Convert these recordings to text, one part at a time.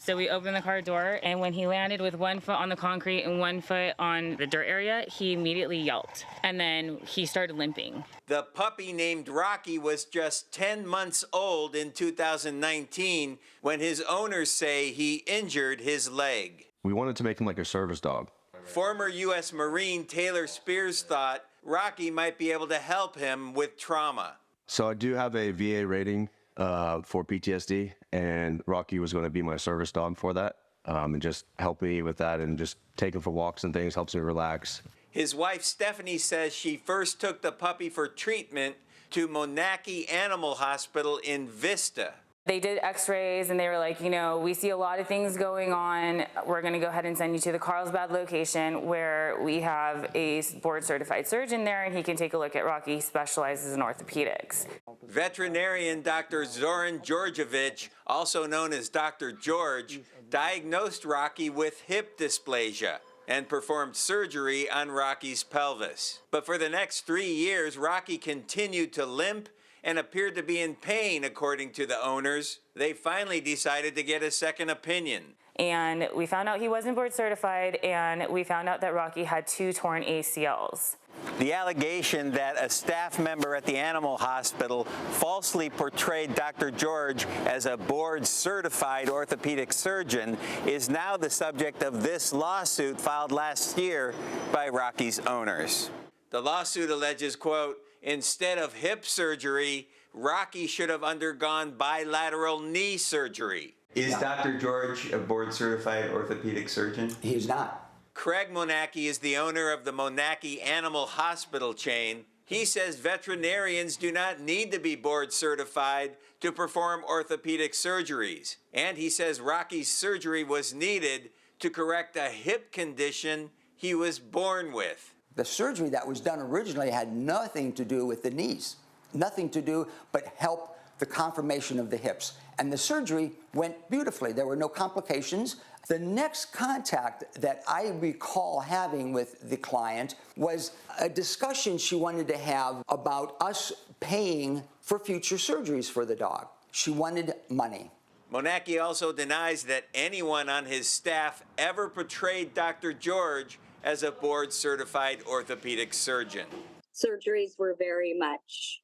So we opened the car door, and when he landed with 1 foot on the concrete and 1 foot on the dirt area, he immediately yelped, and then he started limping. The puppy named Rocky was just 10 months old in 2019 when his owners say he injured his leg. We wanted to make him like a service dog. Former U.S. Marine Taylor Spears thought Rocky might be able to help him with trauma. So I do have a VA rating for PTSD, and Rocky was going to be my service dog for that, and just help me with that, and just take him for walks and things, helps me relax. His wife Stephanie says she first took the puppy for treatment to Monackey Animal Hospital in Vista. They did x-rays, and they were like, you know, we see a lot of things going on. We're going to go ahead and send you to the Carlsbad location, where we have a board-certified surgeon there, and he can take a look at Rocky. He specializes in orthopedics. Veterinarian Dr. Zoran Georgievich, also known as Dr. George, diagnosed Rocky with hip dysplasia and performed surgery on Rocky's pelvis. But for the next 3 years, Rocky continued to limp and appeared to be in pain, according to the owners. They finally decided to get a second opinion. And we found out he wasn't board certified, and we found out that Rocky had 2 torn ACLs. The allegation that a staff member at the animal hospital falsely portrayed Dr. George as a board-certified orthopedic surgeon is now the subject of this lawsuit filed last year by Rocky's owners. The lawsuit alleges, quote, instead of hip surgery, Rocky should have undergone bilateral knee surgery. Is Dr. George a board-certified orthopedic surgeon? He's not. Craig Monackey is the owner of the Monackey Animal Hospital chain. He says veterinarians do not need to be board-certified to perform orthopedic surgeries. And he says Rocky's surgery was needed to correct a hip condition he was born with. The surgery that was done originally had nothing to do with the knees, nothing to do but help the conformation of the hips. And the surgery went beautifully. There were no complications. The next contact that I recall having with the client was a discussion she wanted to have about us paying for future surgeries for the dog. She wanted money. Monackey also denies that anyone on his staff ever portrayed Dr. George as a board-certified orthopedic surgeon. Surgeries were very much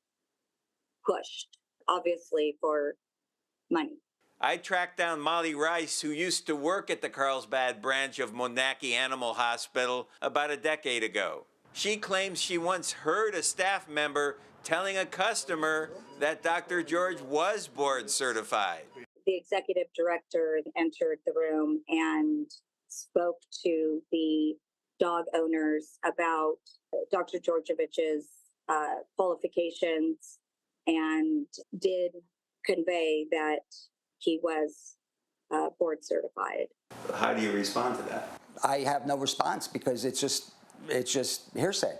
pushed, obviously, for money. I tracked down Molly Rice, who used to work at the Carlsbad branch of Monackey Animal Hospital about a decade ago. She claims she once heard a staff member telling a customer that Dr. George was board-certified. The executive director entered the room and spoke to the dog owners about Dr. Georgievich's qualifications and did convey that he was board certified. How do you respond to that? I have no response because it's just hearsay.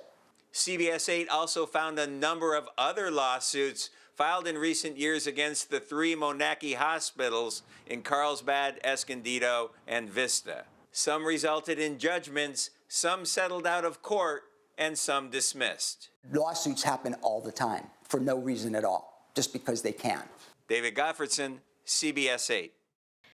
CBS 8 also found a number of other lawsuits filed in recent years against the 3 Monackey hospitals in Carlsbad, Escondido, and Vista. Some resulted in judgments, some settled out of court, and some dismissed. Lawsuits happen all the time for no reason at all, just because they can. David Gottfredson, CBS 8.